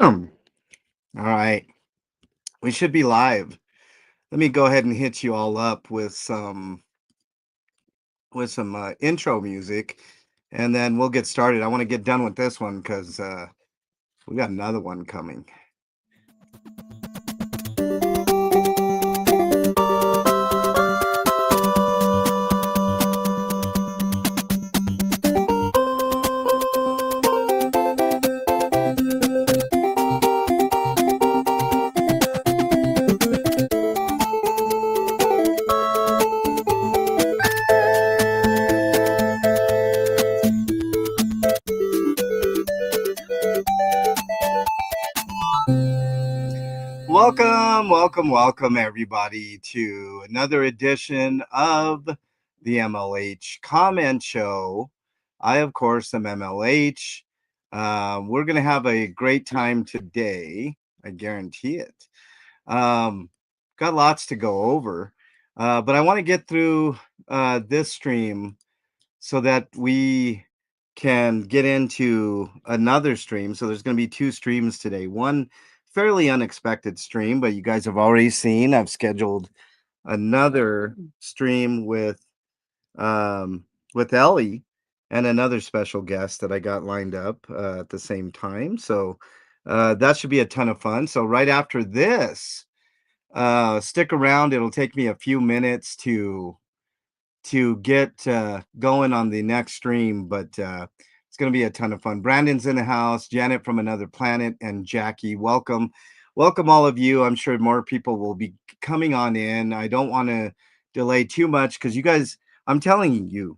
All right, we should be live. Let me go ahead and hit you all up with some intro music, and then we'll get started. I want to get done with this one because we got another one coming. Welcome, everybody, to another edition of the MLH Comment Show. I, of course, am MLH. We're going to have a great time today. I guarantee it. Got lots to go over, but I want to get through this stream so that we can get into another stream. So there's going to be two streams today. One fairly unexpected stream, but you guys have already seen. I've scheduled another stream with Ellie and another special guest that I got lined up at the same time. So that should be a ton of fun. So right after this, stick around. It'll take me a few minutes to get going on the next stream, but it's going to be a ton of fun. Brandon's in the house, Janet from Another Planet, and Jackie. Welcome, all of you. I'm sure more people will be coming on in. I don't want to delay too much because you guys, I'm telling you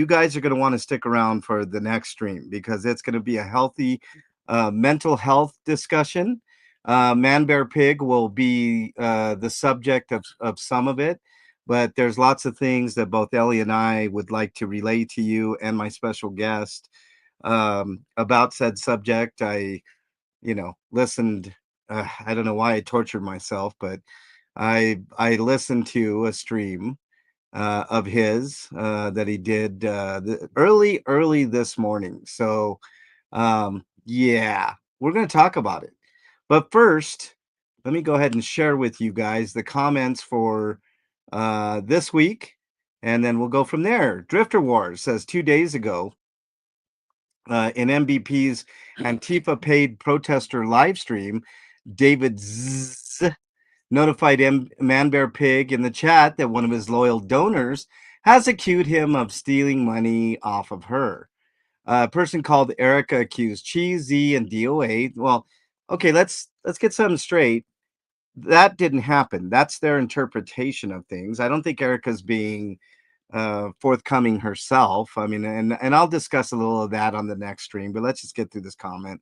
guys are going to want to stick around for the next stream because it's going to be a healthy mental health discussion. Man Bear Pig will be the subject of some of it, but there's lots of things that both Ellie and I would like to relay to you and my special guest about said subject. Listened. I don't know why I tortured myself, but I listened to a stream of his that he did early this morning. So yeah, we're going to talk about it. But first, let me go ahead and share with you guys the comments for this week, and then we'll go from there. Drifter Wars says 2 days ago in MBP's Antifa paid protester live stream, David Z notified Man Bear Pig in the chat that one of his loyal donors has accused him of stealing money off of her. A person called Erica accused Cheese, Z, and DOA. Well, okay, let's get something straight. That didn't happen. That's their interpretation of things. I don't think Erica's being forthcoming herself. I mean, and I'll discuss a little of that on the next stream, but let's just get through this comment.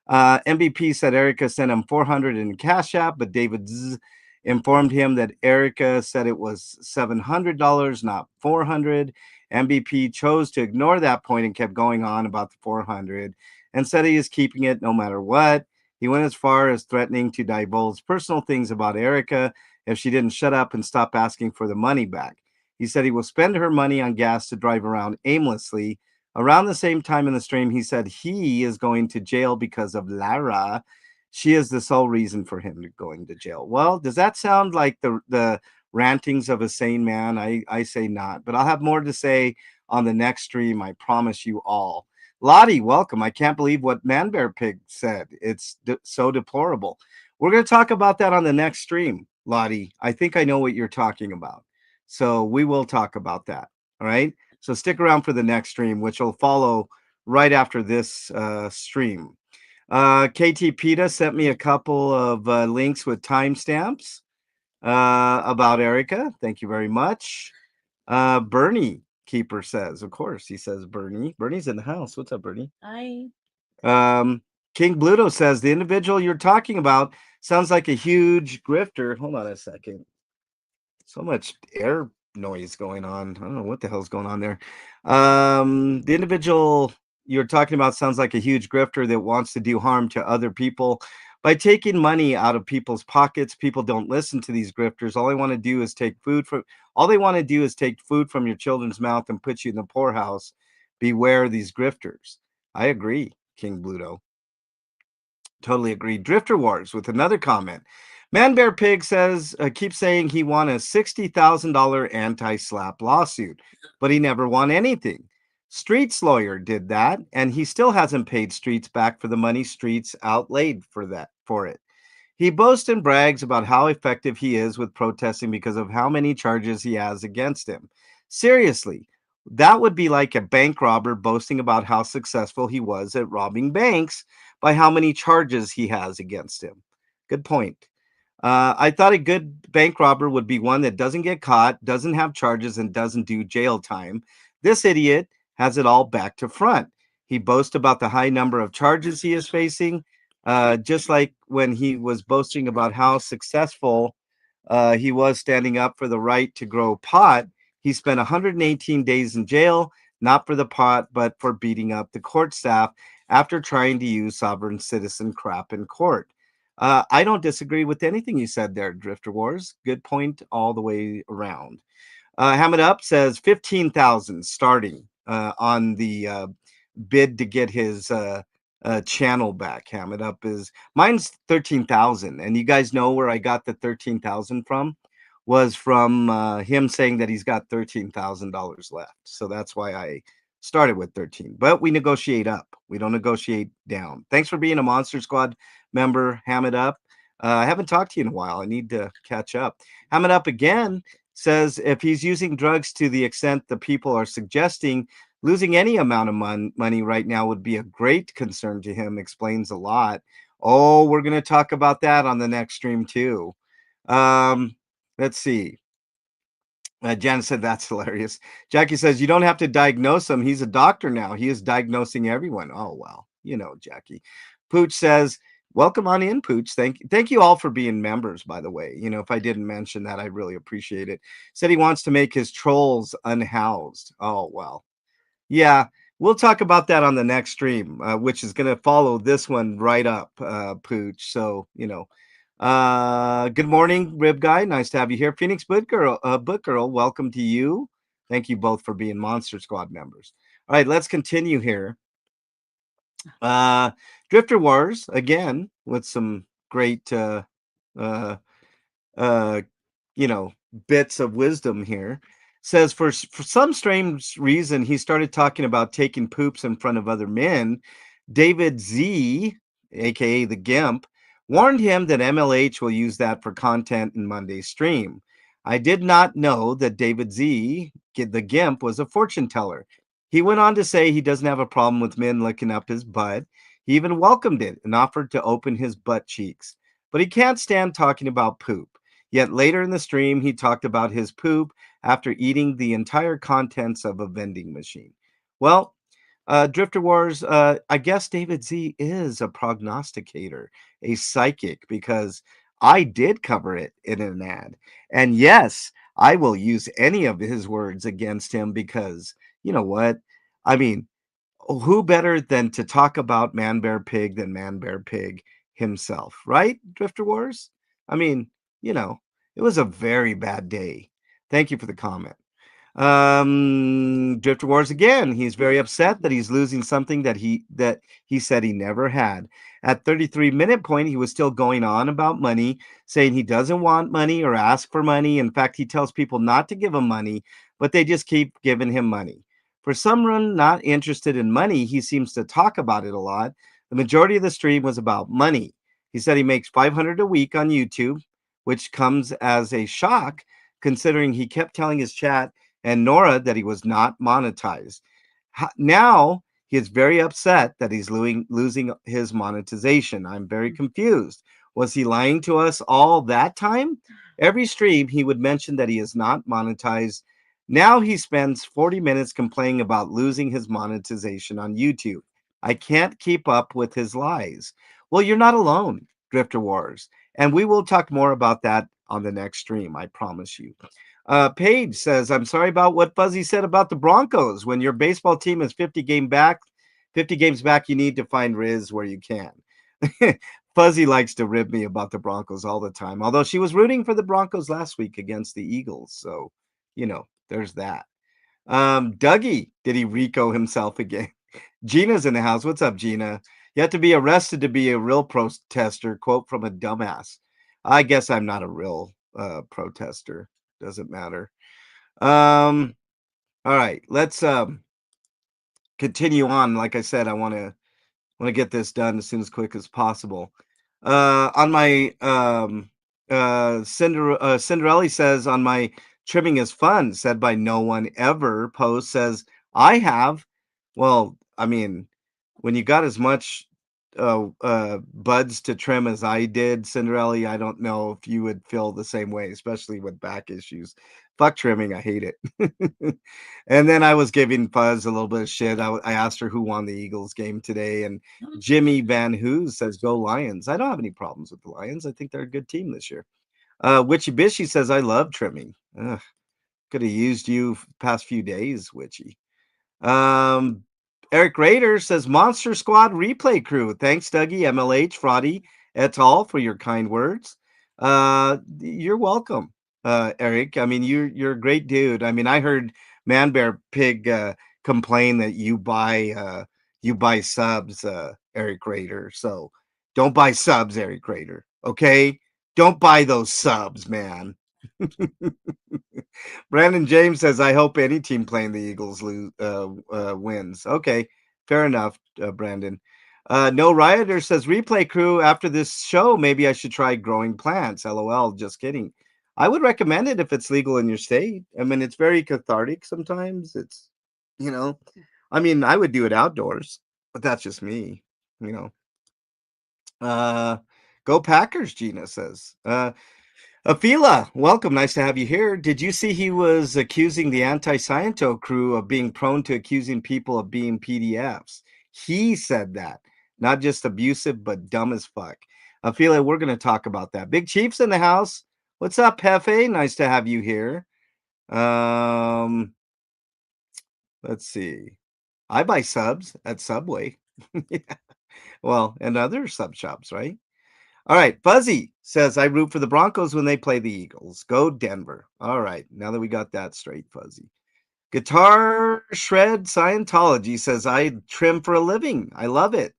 MVP said Erica sent him 400 in Cash App, but David Z informed him that Erica said it was $700, not 400. MVP chose to ignore that point and kept going on about the 400 and said he is keeping it no matter what. He went as far as threatening to divulge personal things about Erica if she didn't shut up and stop asking for the money back. He said he will spend her money on gas to drive around aimlessly. Around the same time in the stream, he said he is going to jail because of Lara. She is the sole reason for him going to jail. Well, does that sound like the rantings of a sane man? I say not, but I'll have more to say on the next stream. I promise you all. Lottie, welcome. I can't believe what Man Bear Pig said. It's so deplorable. We're going to talk about that on the next stream, Lottie. I think I know what you're talking about. So we will talk about that. All right. So stick around for the next stream, which will follow right after this stream. KT PETA sent me a couple of links with timestamps about Erica. Thank you very much. Bernie Keeper says, of course, he says Bernie. Bernie's in the house. What's up, Bernie? Hi. King Bluto says the individual you're talking about sounds like a huge grifter. Hold on a second. So much air noise going on. I don't know what the hell's going on there. The individual you're talking about sounds like a huge grifter that wants to do harm to other people by taking money out of people's pockets. People don't listen to these grifters. All they want to do is take food from your children's mouth and put you in the poorhouse. Beware these grifters. I agree, King Bluto. Totally agree. Drifter Wars with another comment. Man Bear Pig says, keeps saying he won a $60,000 anti slap lawsuit, but he never won anything. Streets lawyer did that, and he still hasn't paid Streets back for the money Streets outlaid for it. He boasts and brags about how effective he is with protesting because of how many charges he has against him. Seriously, that would be like a bank robber boasting about how successful he was at robbing banks by how many charges he has against him. Good point. I thought a good bank robber would be one that doesn't get caught, doesn't have charges, and doesn't do jail time. This idiot has it all back to front. He boasts about the high number of charges he is facing, just like when he was boasting about how successful he was standing up for the right to grow pot. He spent 118 days in jail, not for the pot, but for beating up the court staff after trying to use sovereign citizen crap in court. I don't disagree with anything you said there, Drifter Wars. Good point all the way around. Ham It Up says 15,000 starting on the bid to get his channel back. Ham It Up is mine's 13,000, and you guys know where I got the 13,000 from? Was from him saying that he's got $13,000 left. So that's why I started with 13. But we negotiate up. We don't negotiate down. Thanks for being a Monster Squad member, Ham It Up. I haven't talked to you in a while. I need to catch up. Ham It Up again says if he's using drugs to the extent the people are suggesting, losing any amount of money right now would be a great concern to him. Explains a lot. Oh, we're going to talk about that on the next stream too. Let's see. Jan said that's hilarious. Jackie says you don't have to diagnose him. He's a doctor now. He is diagnosing everyone. Oh well, you know, Jackie. Pooch says, "Welcome on in, Pooch. Thank you all for being members. By the way, you know, if I didn't mention that, I really appreciate it." Said he wants to make his trolls unhoused. Oh well, yeah. We'll talk about that on the next stream, which is going to follow this one right up, Pooch. So you know, good morning, Rib Guy. Nice to have you here. Phoenix Book Girl, welcome to you. Thank you both for being Monster Squad members. All right, let's continue here. Drifter Wars, again, with some great, uh, uh, you know, bits of wisdom here. Says for some strange reason, he started talking about taking poops in front of other men. David Z, aka the Gimp, warned him that MLH will use that for content in Monday's stream. I did not know that David Z, the Gimp, was a fortune teller. He went on to say he doesn't have a problem with men licking up his butt. He even welcomed it and offered to open his butt cheeks. But he can't stand talking about poop. Yet later in the stream, he talked about his poop after eating the entire contents of a vending machine. Well, Drifter Wars, I guess David Z is a prognosticator, a psychic, because I did cover it in an ad. And yes, I will use any of his words against him because you know what? I mean, who better than to talk about Man Bear Pig than Man Bear Pig himself, right? Drifter Wars? I mean, you know, it was a very bad day. Thank you for the comment. Drifter Wars again. He's very upset that he's losing something that he said he never had. At 33-minute point, he was still going on about money, saying he doesn't want money or ask for money. In fact, he tells people not to give him money, but they just keep giving him money. For someone not interested in money, he seems to talk about it a lot. The majority of the stream was about money. He said he makes 500 a week on YouTube, which comes as a shock considering he kept telling his chat and Nora that he was not monetized. Now he is very upset that he's losing his monetization. I'm very confused. Was he lying to us all that time? Every stream he would mention that he is not monetized. Now he spends 40 minutes complaining about losing his monetization on YouTube. I can't keep up with his lies. Well, you're not alone, Drifter Wars. And we will talk more about that on the next stream, I promise you. Paige says, I'm sorry about what Fuzzy said about the Broncos. When your baseball team is 50 games back, you need to find Riz where you can. Fuzzy likes to rib me about the Broncos all the time, although she was rooting for the Broncos last week against the Eagles. So, you know, there's that. Dougie, did he Rico himself again? Gina's in the house. What's up, Gina? You have to be arrested to be a real protester. Quote from a dumbass. I guess I'm not a real protester. Doesn't matter. Um, all right, let's continue on. Like I said, I want to get this done as soon as quick as possible. On my Cinderella says on my trimming is fun said by no one ever post says I have. Well, I mean, when you got as much buds to trim as I did, Cinderella, I don't know if you would feel the same way, especially with back issues. Fuck trimming, I hate it. And then I was giving Fuzz a little bit of shit. I asked her who won the Eagles game today, and Jimmy Van Hoos says, "Go Lions." I don't have any problems with the Lions. I think they're a good team this year. Witchy Bishy says, "I love trimming." Could have used you past few days, Witchy. Um, Eric Rader says, "Monster Squad replay crew. Thanks, Dougie, MLH, Fraudy, et al. For your kind words." You're welcome, Eric. I mean, you're a great dude. I mean, I heard Man Bear Pig complain that you buy subs, Eric Rader. So don't buy subs, Eric Rader. Okay, don't buy those subs, man. Brandon James says, "I hope any team playing the Eagles wins." Okay, fair enough, Brandon. No Rioter says, "Replay crew, after this show, maybe I should try growing plants." LOL, just kidding. I would recommend it if it's legal in your state. I mean, it's very cathartic sometimes. You know, I mean, I would do it outdoors, but that's just me, you know. Uh, Go Packers, Gina says. Afila, welcome. Nice to have you here. Did you see he was accusing the anti-Sciento crew of being prone to accusing people of being PDFs? He said that. Not just abusive, but dumb as fuck. Afila, we're going to talk about that. Big Chief's in the house. What's up, Pefe? Nice to have you here. Um, let's see. I buy subs at Subway. Yeah. Well, and other sub shops, right? All right, Fuzzy says, "I root for the Broncos when they play the Eagles. Go Denver." All right, now that we got that straight, Fuzzy. Guitar Shred Scientology says, "I trim for a living. I love it."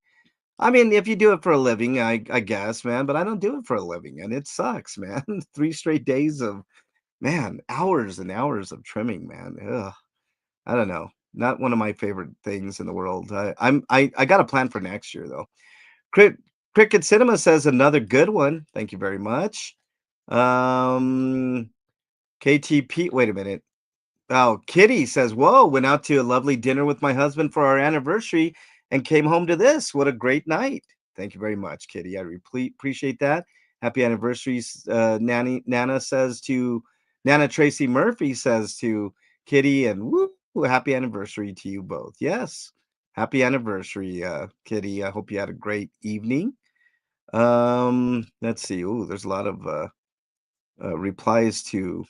I mean, if you do it for a living, I guess, man, but I don't do it for a living, and it sucks, man. 3 straight days of, man, hours and hours of trimming, man. Ugh, I don't know. Not one of my favorite things in the world. I got a plan for next year though. Cricket Cinema says another good one. Thank you very much. Um, KTP. Wait a minute. Oh, Kitty says, "Whoa, went out to a lovely dinner with my husband for our anniversary and came home to this. What a great night." Thank you very much, Kitty. I appreciate that. Happy anniversaries, Nana says to Nana Tracy Murphy says to Kitty, and woo, happy anniversary to you both. Yes, happy anniversary, Kitty. I hope you had a great evening. Let's see. Ooh, there's a lot of replies to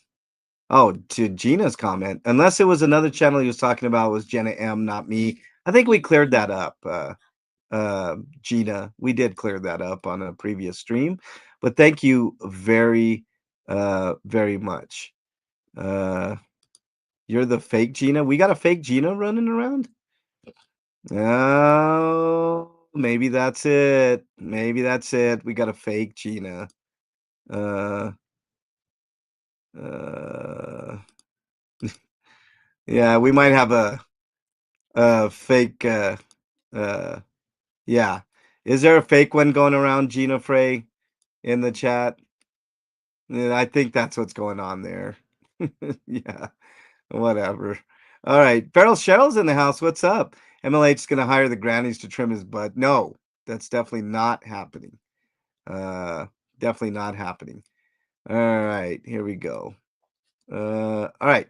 Gina's comment. Unless it was another channel he was talking about, it was Jenna M, not me. I think we cleared that up, Gina. We did clear that up on a previous stream. But thank you very much. You're the fake Gina. We got a fake Gina running around? Oh, maybe that's it. Maybe that's it. We got a fake Gina. Uh, uh, yeah, we might have a fake. Uh, yeah, is there a fake one going around, Gina Frey, in the chat? Yeah, I think that's what's going on there. Yeah, whatever. All right, Feral Cheryl's in the house. What's up? MLH is going to hire the grannies to trim his butt. No, that's definitely not happening. Uh, Definitely not happening. All right, here we go. All right.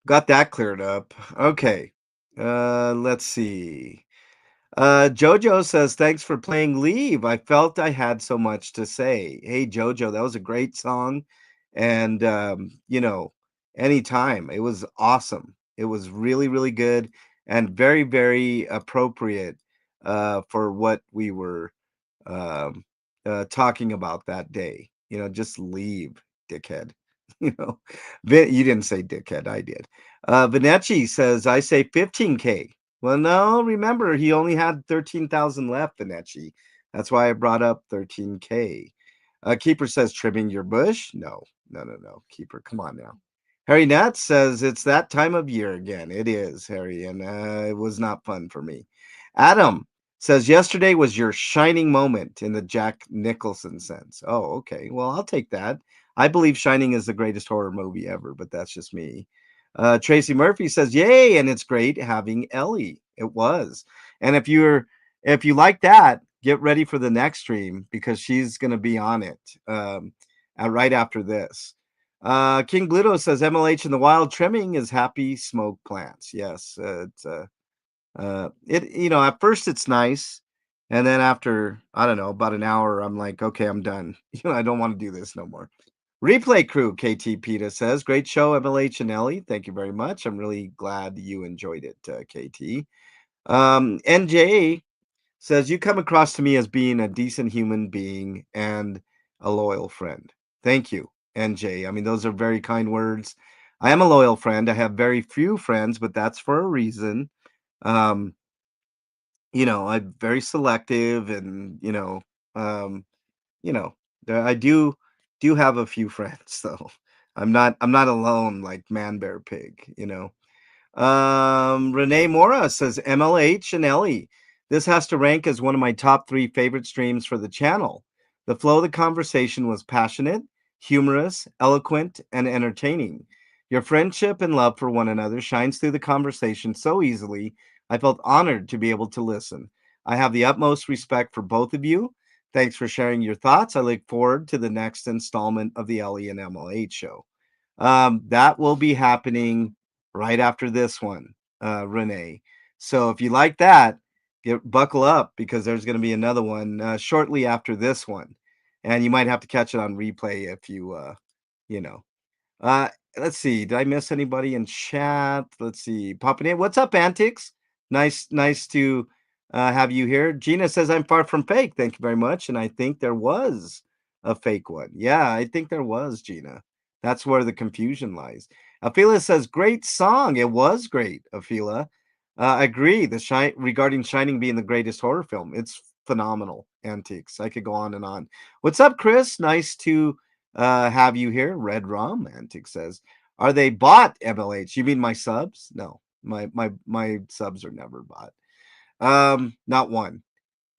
Got that cleared up. Okay. Let's see. Jojo says, "Thanks for playing Leave. I felt I had so much to say." Hey, Jojo, that was a great song. And, anytime. It was awesome. It was really, really good and very, very appropriate for what we were um, talking about that day. Just leave, dickhead. You know, you didn't say dickhead. I did. Vinecci says, "I say 15K. Well, no, remember, he only had 13,000 left, Benechi. That's why I brought up 13K. Keeper says, trimming your bush? No, no, no, no. Keeper, come on now. Harry Nuts says, it's that time of year again. It is, Harry, and it was not fun for me. Adam says, yesterday was your shining moment in the Jack Nicholson sense. Oh, okay. Well, I'll take that. I believe Shining is the greatest horror movie ever, but that's just me. Tracy Murphy says, "Yay!" And it's great having Ellie. It was. And if you like that, get ready for the next stream because she's going to be on it right after this. King Gluto says MLH in the wild trimming is happy smoke plants. Yes, it at first it's nice, and then after I don't know about an hour, I'm like, okay, I'm done. I don't want to do this no more. Replay crew, KT Peta says, great show, MLH and Ellie. Thank you very much. I'm really glad you enjoyed it, KT. NJ says, you come across to me as being a decent human being and a loyal friend. Thank you, NJ. I mean, those are very kind words. I am a loyal friend. I have very few friends, but that's for a reason. Um, I'm very selective and, um, you know, I do have a few friends though. I'm not alone like Man Bear Pig. Renee Mora says MLH and Ellie. This has to rank as one of my top 3 favorite streams for the channel. The flow of the conversation was passionate, humorous, eloquent, and entertaining. Your friendship and love for one another shines through the conversation so easily. I felt honored to be able to listen. I have the utmost respect for both of you. Thanks for sharing your thoughts. I look forward to the next installment of the Ellie and MLH show. That will be happening right after this one, Renee. So if you like that, buckle up because there's going to be another one shortly after this one, and you might have to catch it on replay if you know. Uh, let's see. Did I miss anybody in chat? Let's see. Popping in. What's up, Antics? Nice to have you here. Gina says I'm far from fake. Thank you very much. And I think there was a fake one. Yeah, I think there was, Gina. That's where the confusion lies. Afila says great song. It was great, Afila. I agree. The shine regarding Shining being the greatest horror film. It's phenomenal. Antiques. I could go on and on. What's up, Chris? Nice to have you here. Red Romantic says, "Are they bought, MLH? You mean my subs? No, my subs are never bought. Not one.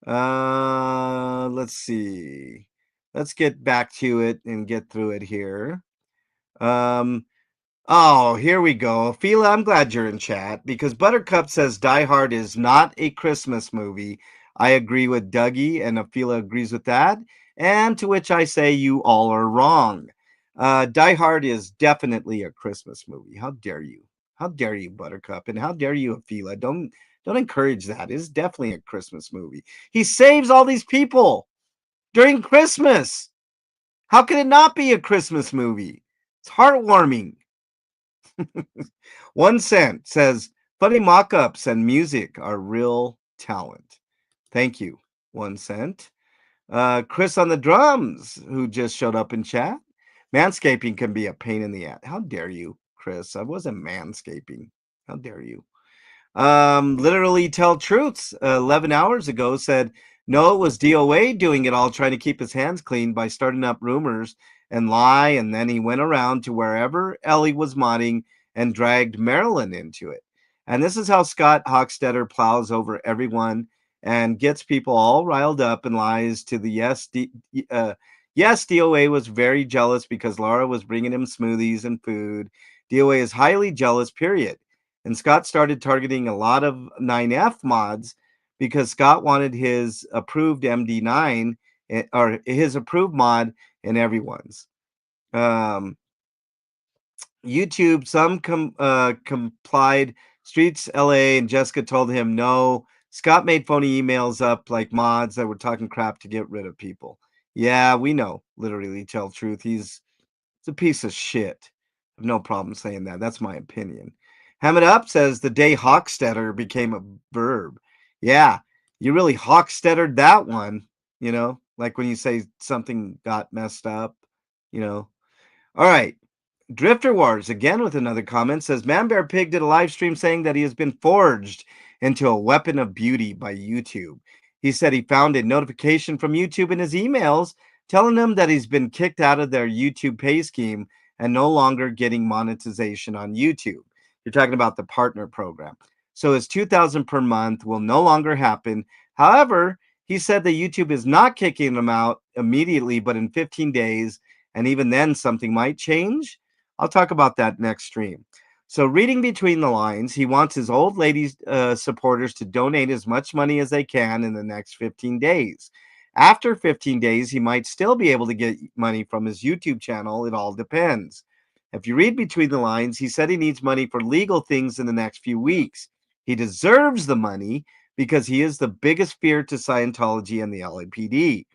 Let's see. Let's get back to it and get through it here. Um, Oh, here we go. Fila, I'm glad you're in chat because Buttercup says Die Hard is not a Christmas movie. I agree with Dougie, and Fila agrees with that. And to which I say you all are wrong. Die Hard is definitely a Christmas movie. How dare you? How dare you, Buttercup? And how dare you, Fila? Don't encourage that. It's definitely a Christmas movie. He saves all these people during Christmas. How can it not be a Christmas movie? It's heartwarming. 1 cent says funny mock-ups and music are real talent. Thank you. 1 cent. Chris on the drums, who just showed up in chat. Manscaping can be a pain in the ass. How dare you, Chris? I wasn't manscaping. How dare you? Literally tell truths 11 hours ago said no, it was DOA doing it all, trying to keep his hands clean by starting up rumors and lie. And then he went around to wherever Ellie was modding and dragged Marilyn into it. And this is how Scott Hochstetter plows over everyone and gets people all riled up and lies to the yes, DOA was very jealous because Laura was bringing him smoothies and food. DOA is highly jealous, period. And Scott started targeting a lot of 9F mods because Scott wanted his approved MD9 or his approved mod in everyone's. YouTube, some complied. Streets LA and Jessica told him no. Scott made phony emails up like mods that were talking crap to get rid of people. Yeah, we know. Literally, tell truth. He's a piece of shit. I have no problem saying that. That's my opinion. Ham it up says the day Hochstetter became a verb. Yeah, you really Hochstettered that one. Like when you say something got messed up. All right. Drifter Wars again with another comment says Man Bear Pig did a live stream saying that he has been forged into a weapon of beauty by YouTube. He said he found a notification from YouTube in his emails telling him that he's been kicked out of their YouTube pay scheme and no longer getting monetization on YouTube. You're talking about the partner program. So his 2000 per month will no longer happen. However, he said that YouTube is not kicking him out immediately, but in 15 days, and even then something might change. I'll talk about that next stream. So, reading between the lines, he wants his old lady supporters to donate as much money as they can in the next 15 days. After 15 days, he might still be able to get money from his YouTube channel. It all depends. If you read between the lines, he said he needs money for legal things in the next few weeks. He deserves the money because he is the biggest fear to Scientology and the LAPD.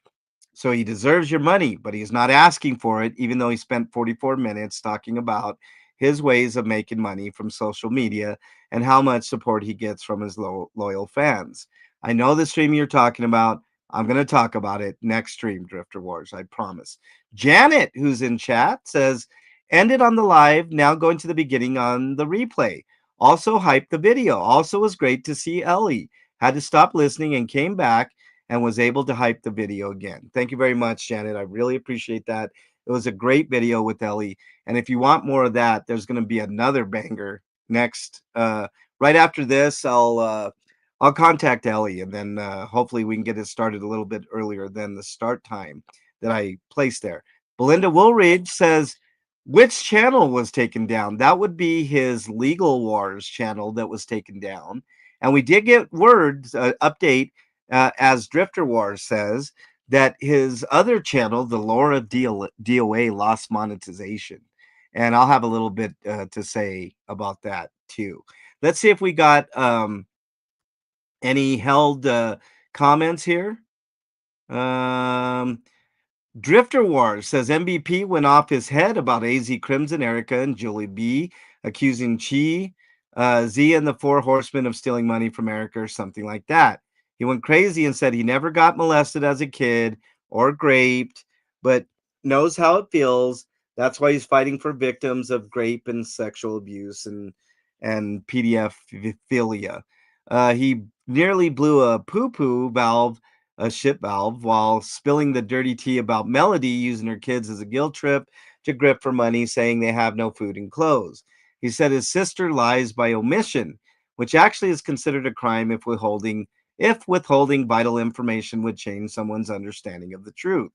So he deserves your money, but he's not asking for it, even though he spent 44 minutes talking about his ways of making money from social media and how much support he gets from his loyal fans. I know the stream you're talking about. I'm going to talk about it next stream, Drifter Wars, I promise. Janet, who's in chat, says, ended on the live, now going to the beginning on the replay. Also hyped the video. Also was great to see Ellie. Had to stop listening and came back and was able to hype the video again. Thank you very much, Janet. I really appreciate that. It was a great video with Ellie. And if you want more of that, there's going to be another banger next. Right after this, I'll contact Ellie, and then hopefully we can get it started a little bit earlier than the start time that I placed there. Belinda Woolridge says, which channel was taken down? That would be his Legal Wars channel that was taken down. And we did get words update as Drifter Wars says, that his other channel, the Laura DOA, lost monetization. And I'll have a little bit to say about that too. Let's see if we got any held comments here. Drifter Wars says MVP went off his head about AZ Crimson, Erica, and Julie B, accusing Chi, Z, and the Four Horsemen of stealing money from Erica or something like that. He went crazy and said he never got molested as a kid or raped, but knows how it feels. That's why he's fighting for victims of rape and sexual abuse and pedophilia. He nearly blew a poo-poo valve, a ship valve, while spilling the dirty tea about Melody using her kids as a guilt trip to grip for money, saying they have no food and clothes. He said his sister lies by omission, which actually is considered a crime if withholding vital information would change someone's understanding of the truth.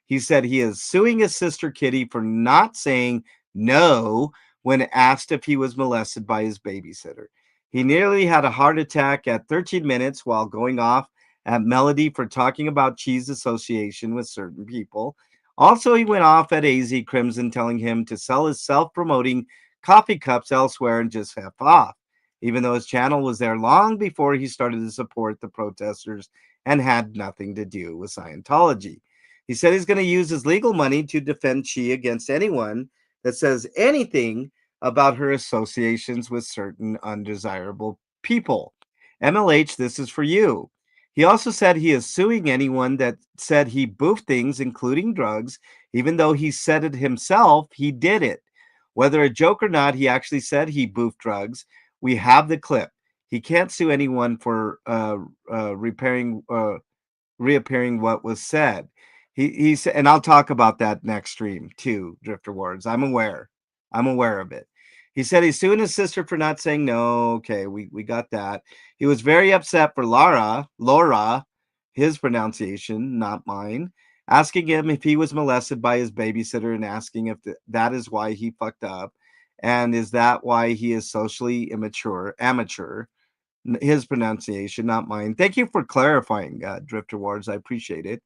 He said he is suing his sister Kitty for not saying no when asked if he was molested by his babysitter. He nearly had a heart attack at 13 minutes while going off at Melody for talking about cheese association with certain people. Also, he went off at AZ Crimson telling him to sell his self promoting coffee cups elsewhere and just F off, even though his channel was there long before he started to support the protesters and had nothing to do with Scientology. He said he's going to use his legal money to defend Chi against anyone that says anything about her associations with certain undesirable people. MLH, this is for you. He also said he is suing anyone that said he boofed things, including drugs, even though he said it himself, he did it. Whether a joke or not, he actually said he boofed drugs. We have the clip. He can't sue anyone for reappearing what was said. He said, and I'll talk about that next stream too, Drifter Words. I'm aware. I'm aware of it. He said he's suing his sister for not saying no. Okay, we got that. He was very upset for Laura, his pronunciation, not mine, asking him if he was molested by his babysitter and asking if that is why he fucked up. And is that why he is socially amateur? His pronunciation, not mine. Thank you for clarifying, Drifter Wars. I appreciate it.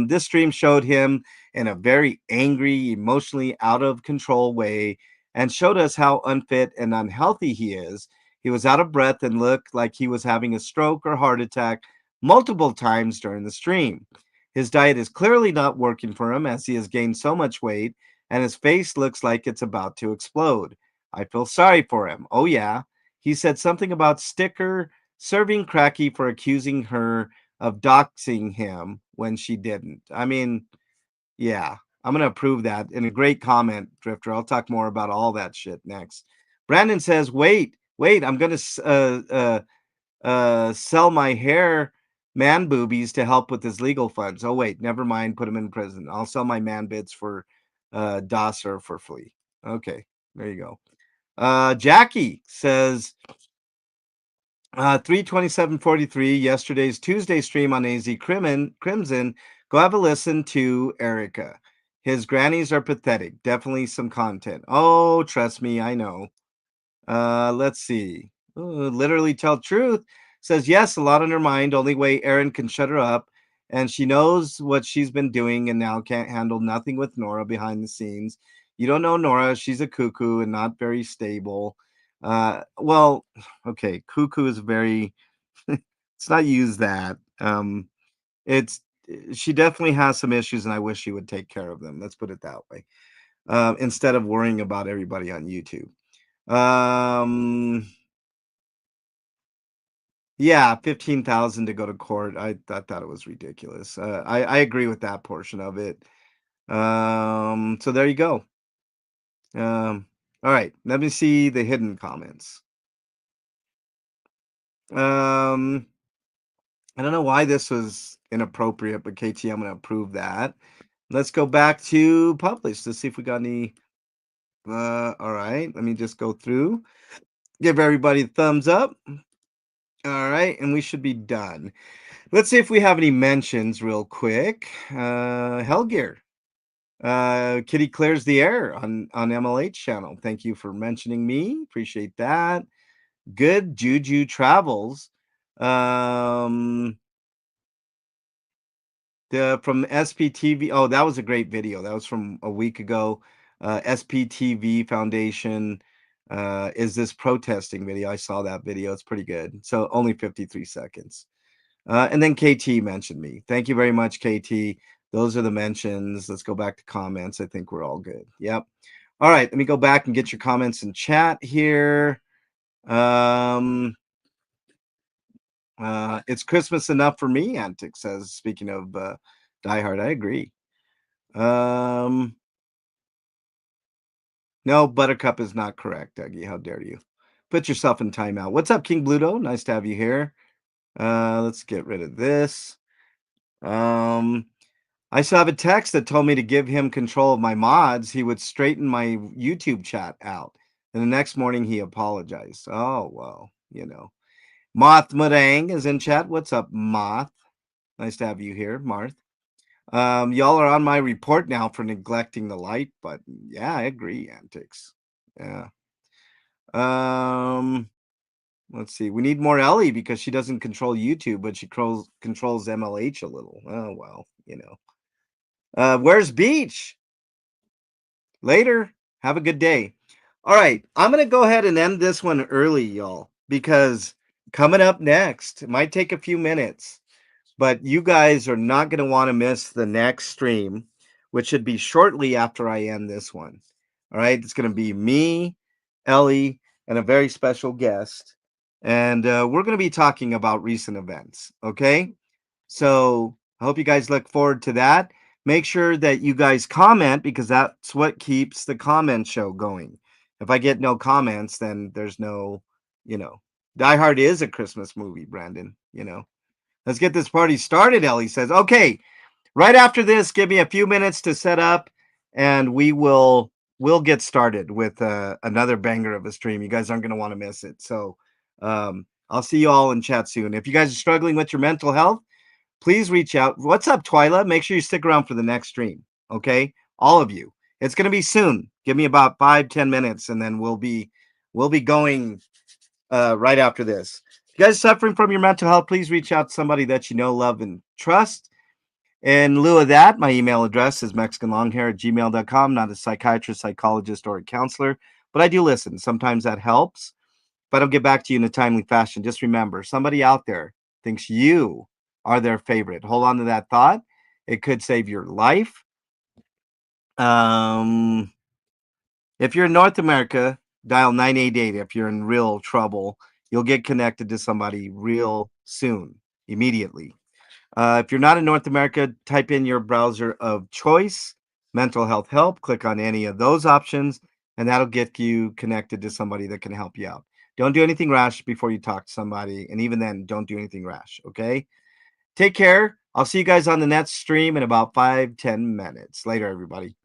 This stream showed him in a very angry, emotionally out of control way and showed us how unfit and unhealthy he is. He was out of breath and looked like he was having a stroke or heart attack multiple times during the stream. His diet is clearly not working for him as he has gained so much weight and his face looks like it's about to explode. I feel sorry for him. Oh, yeah. He said something about Sticker serving Cracky for accusing her of doxing him when she didn't. I mean, yeah, I'm going to approve that. In a great comment, Drifter. I'll talk more about all that shit next. Brandon says, wait, I'm going to sell my hair man boobies to help with his legal funds. Oh wait, never mind. Put him in prison. I'll sell my man bits for DOS or for flea. Okay, there you go. Jackie says 32743 yesterday's Tuesday stream on AZ Crimson. Go have a listen to Erica. His grannies are pathetic. Definitely some content. Oh, trust me, I know. Let's see. Literally tell truth says yes, a lot on her mind. Only way Erin can shut her up, and she knows what she's been doing, and now can't handle nothing with Nora behind the scenes. You don't know Nora; she's a cuckoo and not very stable. Well, okay, cuckoo is very. Let's not use that. It's she definitely has some issues, and I wish she would take care of them. Let's put it that way. Instead of worrying about everybody on YouTube. Um, yeah, 15,000 to go to court. I thought it was ridiculous. I agree with that portion of it. So there you go. All right, let me see the hidden comments. Um, I don't know why this was inappropriate, but KT, I'm going to approve that. Let's go back to publish to see if we got any. All right, let me just go through. Give everybody a thumbs up. All right, and we should be done. Let's see if we have any mentions real quick. Hellgear. Kitty clears the air on MLH channel. Thank you for mentioning me. Appreciate that. Good Juju travels. Um, from SPTV. Oh, that was a great video. That was from a week ago. SPTV Foundation. Is this protesting video? I saw that video. It's pretty good. So only 53 seconds. And then KT mentioned me. Thank you very much, KT. Those are the mentions. Let's go back to comments. I think we're all good. Yep. All right. Let me go back and get your comments in chat here. It's Christmas enough for me, Antic says, speaking of Die Hard. I agree. No, Buttercup is not correct, Dougie. How dare you? Put yourself in timeout. What's up, King Bluto? Nice to have you here. Let's get rid of this. I still have a text that told me to give him control of my mods. He would straighten my YouTube chat out. And the next morning he apologized. Oh, well, you know. Moth Mudang is in chat. What's up, Moth? Nice to have you here, Marth. Y'all are on my report now for neglecting the light button. Yeah, I agree, Antics. Yeah. Let's see. We need more Ellie because she doesn't control YouTube, but she controls MLH a little. Oh, well, you know. Where's Beach? Later. Have a good day. All right. I'm going to go ahead and end this one early, y'all, because coming up next, it might take a few minutes, but you guys are not going to want to miss the next stream, which should be shortly after I end this one. All right. It's going to be me, Ellie, and a very special guest. And we're going to be talking about recent events. Okay. So I hope you guys look forward to that. Make sure that you guys comment because that's what keeps the comment show going. If I get no comments, then there's no, you know, Die Hard is a Christmas movie, Brandon. You know, let's get this party started. Ellie says, okay, right after this, give me a few minutes to set up and we'll get started with another banger of a stream. You guys aren't going to want to miss it. So I'll see you all in chat soon. If you guys are struggling with your mental health, please reach out. What's up, Twyla? Make sure you stick around for the next stream. Okay, all of you. It's gonna be soon. Give me about 5-10 minutes, and then we'll be going right after this. If you guys suffering from your mental health, please reach out to somebody that you know, love, and trust. In lieu of that, my email address is mexicanlonghair@gmail.com. Not a psychiatrist, psychologist, or a counselor, but I do listen. Sometimes that helps. If I don't get back to you in a timely fashion, just remember somebody out there thinks you are their favorite. Hold on to that thought. It could save your life. If you're in North America, dial 988. If you're in real trouble, you'll get connected to somebody real soon, immediately. If you're not in North America, type in your browser of choice, mental health help, click on any of those options, and that'll get you connected to somebody that can help you out. Don't do anything rash before you talk to somebody. And even then, don't do anything rash. Okay. Take care. I'll see you guys on the next stream in about 5-10 minutes. Later, everybody.